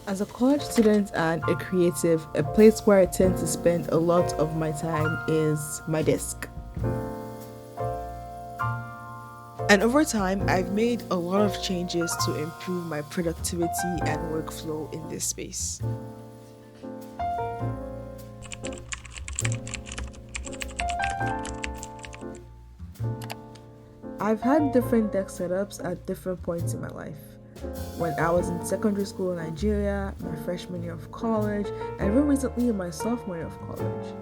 As a college student and a creative, a place where I tend to spend a lot of my time is my desk. And over time, I've made a lot of changes to improve my productivity and workflow in this space. I've had different desk setups at different points in my life. When I was in secondary school in Nigeria, my freshman year of college, and even recently in my sophomore year of college.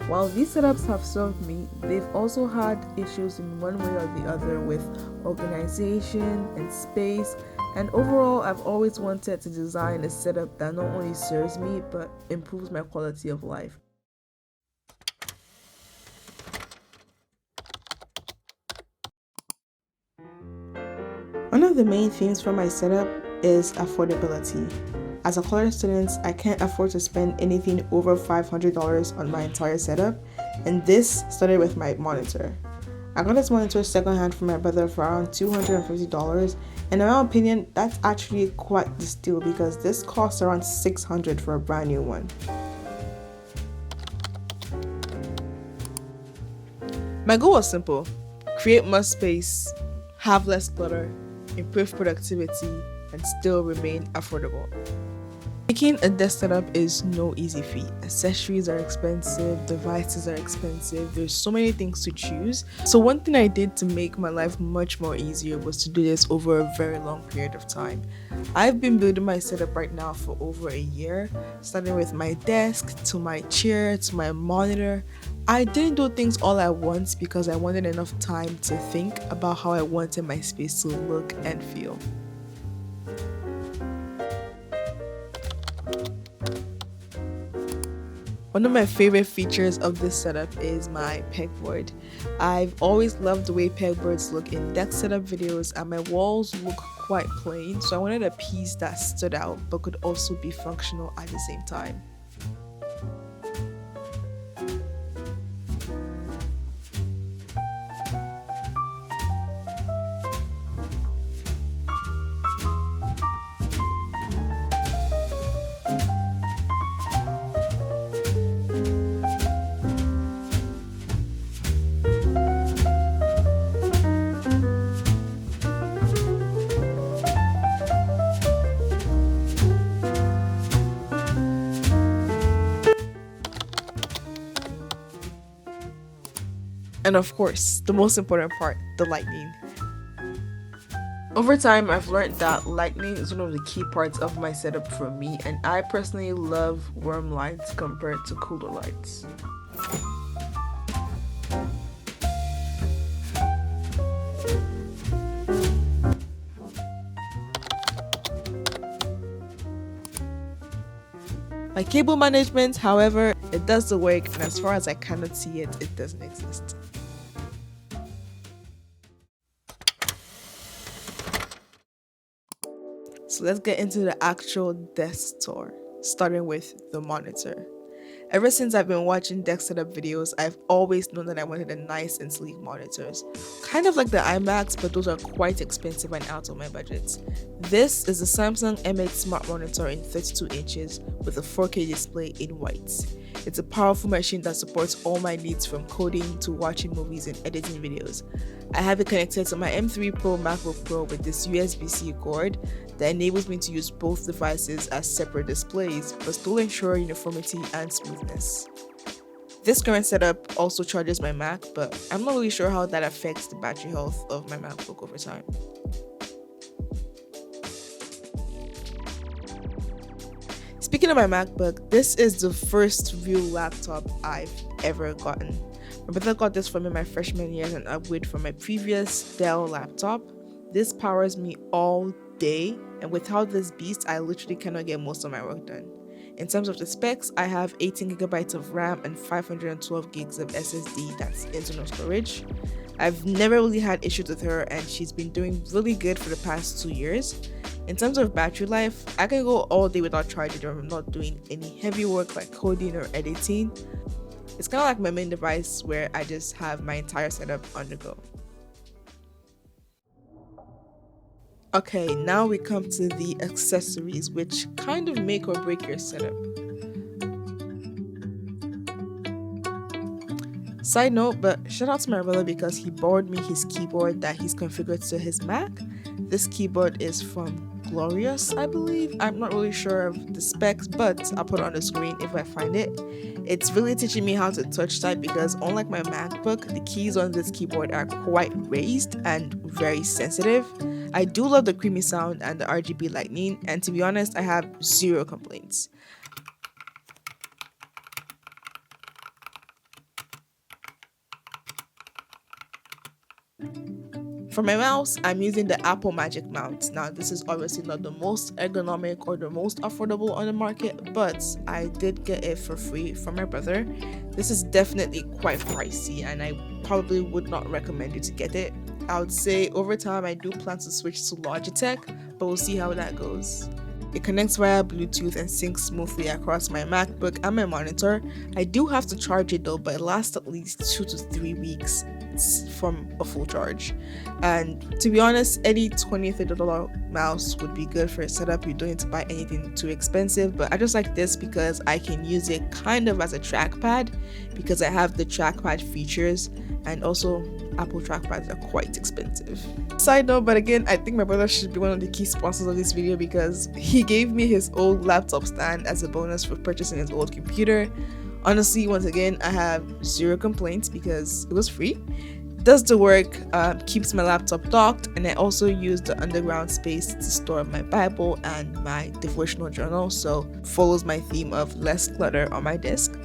While these setups have served me, they've also had issues in one way or the other with organization and space, and overall, I've always wanted to design a setup that not only serves me but improves my quality of life. One of the main themes for my setup is affordability. As a college student, I can't afford to spend anything over $500 on my entire setup, and this started with my monitor. I got this monitor secondhand from my brother for around $250, and in my opinion, that's actually quite the steal because this costs around $600 for a brand new one. My goal was simple: create more space, have less clutter, improve productivity, and still remain affordable. Making a desk setup is no easy feat. Accessories are expensive, devices are expensive, there's so many things to choose. So one thing I did to make my life much more easier was to do this over a very long period of time. I've been building my setup right now for over a year, starting with my desk, to my chair, to my monitor. I didn't do things all at once because I wanted enough time to think about how I wanted my space to look and feel. One of my favorite features of this setup is my pegboard. I've always loved the way pegboards look in deck setup videos, and my walls look quite plain, so I wanted a piece that stood out but could also be functional at the same time. And of course, the most important part, the lighting. Over time, I've learned that lighting is one of the key parts of my setup for me, and I personally love warm lights compared to cooler lights. My cable management, however, it does the work, and as far as I cannot see it, it doesn't exist. So let's get into the actual desk tour, starting with the monitor. Ever since I've been watching desk setup videos, I've always known that I wanted a nice and sleek monitors. Kind of like the iMacs, but those are quite expensive and out of my budget. This is the Samsung M8 Smart Monitor in 32 inches with a 4K display in white. It's a powerful machine that supports all my needs from coding to watching movies and editing videos. I have it connected to my M3 Pro MacBook Pro with this USB-C cord that enables me to use both devices as separate displays but still ensure uniformity and smoothness. This current setup also charges my Mac, but I'm not really sure how that affects the battery health of my MacBook over time. Speaking of my MacBook, this is the first real laptop I've ever gotten. My brother got this for me my freshman year as an upgrade from my previous Dell laptop. This powers me all day, and without this beast, I literally cannot get most of my work done. In terms of the specs, I have 18 gigabytes of RAM and 512 gigs of SSD, that's internal storage. I've never really had issues with her, and she's been doing really good for the past 2 years. In terms of battery life, I can go all day without charging if I'm not doing any heavy work like coding or editing. It's kind of like my main device where I just have my entire setup on the go. Okay, now we come to the accessories, which kind of make or break your setup. Side note, but shout out to my brother because he borrowed me his keyboard that he's configured to his Mac. This keyboard is from Glorious, I believe. I'm not really sure of the specs, but I'll put it on the screen if I find it. It's really teaching me how to touch type because unlike my MacBook, the keys on this keyboard are quite raised and very sensitive. I do love the creamy sound and the RGB lightning, and to be honest, I have zero complaints. For my mouse, I'm using the Apple Magic Mount. Now, this is obviously not the most ergonomic or the most affordable on the market, but I did get it for free from my brother. This is definitely quite pricey, and I probably would not recommend you to get it. I would say over time, I do plan to switch to Logitech, but we'll see how that goes. It connects via Bluetooth and syncs smoothly across my MacBook and my monitor. I do have to charge it though, but it lasts at least 2 to 3 weeks from a full charge. And to be honest, any $20-$30 mouse would be good for a setup. You don't need to buy anything too expensive, but I just like this because I can use it kind of as a trackpad because I have the trackpad features, and also Apple trackpads are quite expensive. Side note, but again, I think my brother should be one of the key sponsors of this video because he gave me his old laptop stand as a bonus for purchasing his old computer. Honestly, once again, I have zero complaints because it was free. Does the work, keeps my laptop docked, and I also use the underground space to store my Bible and my devotional journal, so follows my theme of less clutter on my desk.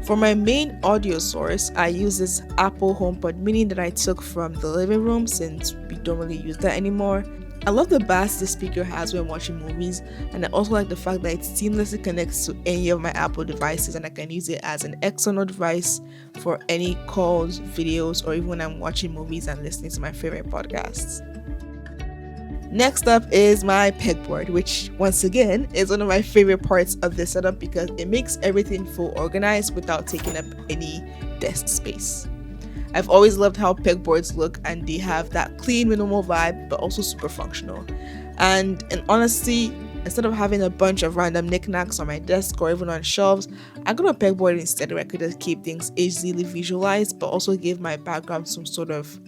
For my main audio source, I use this Apple HomePod mini that I took from the living room since we don't really use that anymore. I love the bass the speaker has when watching movies, and I also like the fact that it seamlessly connects to any of my Apple devices, and I can use it as an external device for any calls, videos, or even when I'm watching movies and listening to my favorite podcasts. Next up is my pegboard, which once again is one of my favorite parts of this setup because it makes everything feel organized without taking up any desk space. I've always loved how pegboards look, and they have that clean, minimal vibe, but also super functional. And honestly, instead of having a bunch of random knickknacks on my desk or even on shelves, I got a pegboard instead where I could just keep things easily visualized, but also give my background some sort of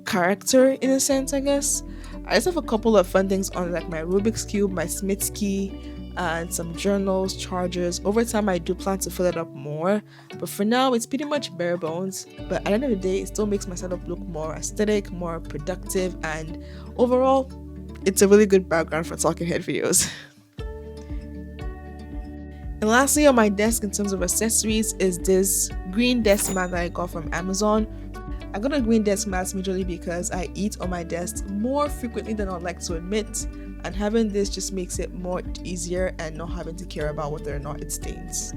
character in a sense, I guess. I just have a couple of fun things on, like my Rubik's Cube, my Smith's key, and some journals, chargers. Over time, I do plan to fill it up more, but for now, it's pretty much bare bones. But at the end of the day, it still makes my setup look more aesthetic, more productive, and overall, it's a really good background for talking head videos. And lastly, on my desk in terms of accessories is this green desk mat that I got from Amazon. I got a green desk mat majorly because I eat on my desk more frequently than I'd like to admit, and having this just makes it more easier and not having to care about whether or not it stains.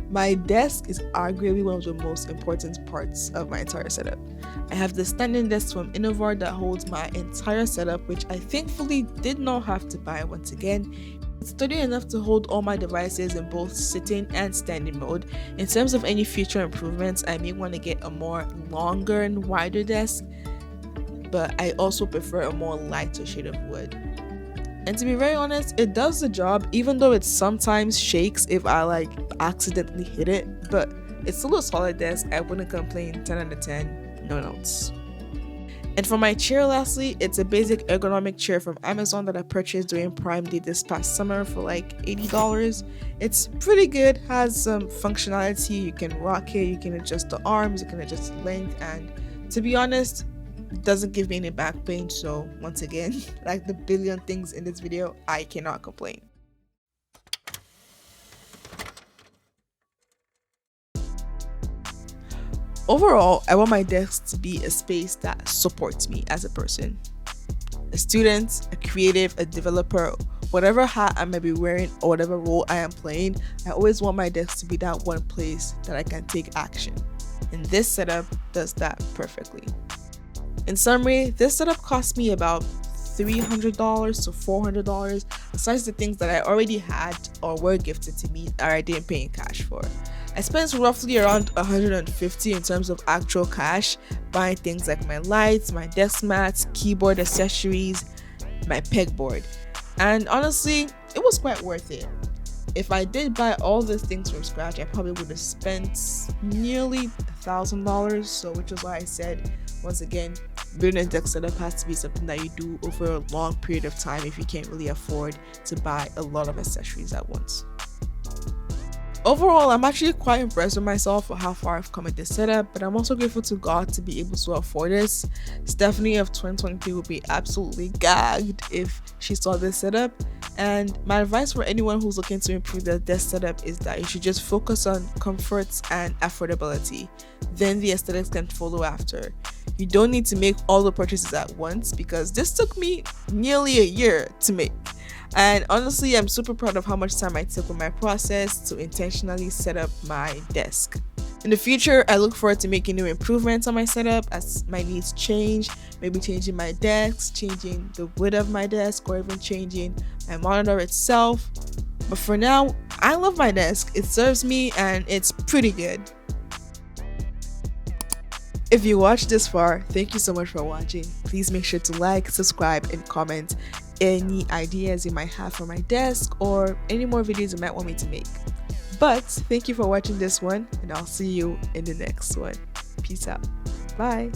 My desk is arguably one of the most important parts of my entire setup. I have the standing desk from Innovar that holds my entire setup, which I thankfully did not have to buy once again. It's sturdy enough to hold all my devices in both sitting and standing mode. In terms of any future improvements, I may want to get a more longer and wider desk, but I also prefer a more lighter shade of wood. And to be very honest, it does the job, even though it sometimes shakes if I accidentally hit it, but it's still a solid desk. I wouldn't complain. 10 out of 10, no notes. And for my chair, lastly, it's a basic ergonomic chair from Amazon that I purchased during Prime Day this past summer for like $80. It's pretty good, has some functionality. You can rock it, you can adjust the arms, you can adjust the length, and to be honest, it doesn't give me any back pain. So once again, like the billion things in this video, I cannot complain. Overall, I want my desk to be a space that supports me as a person. A student, a creative, a developer, whatever hat I may be wearing or whatever role I am playing, I always want my desk to be that one place that I can take action. And this setup does that perfectly. In summary, this setup cost me about $300 to $400, besides the things that I already had or were gifted to me that I didn't pay in cash for. I spent roughly around 150 in terms of actual cash, buying things like my lights, my desk mats, keyboard accessories, my pegboard. And honestly, it was quite worth it. If I did buy all these things from scratch, I probably would have spent nearly $1,000. So, which is why I said, once again, building a desk setup has to be something that you do over a long period of time if you can't really afford to buy a lot of accessories at once. Overall, I'm actually quite impressed with myself for how far I've come with this setup, but I'm also grateful to God to be able to afford this. Stephanie of 2023 would be absolutely gagged if she saw this setup. And my advice for anyone who's looking to improve their desk setup is that you should just focus on comforts and affordability. Then the aesthetics can follow after. You don't need to make all the purchases at once because this took me nearly a year to make. And honestly, I'm super proud of how much time I took with my process to intentionally set up my desk. In the future, I look forward to making new improvements on my setup as my needs change, maybe changing my desk, changing the width of my desk, or even changing my monitor itself. But for now, I love my desk. It serves me and it's pretty good. If you watched this far, thank you so much for watching. Please make sure to like, subscribe, and comment any ideas you might have for my desk or any more videos you might want me to make. But thank you for watching this one, and I'll see you in the next one. Peace out. Bye.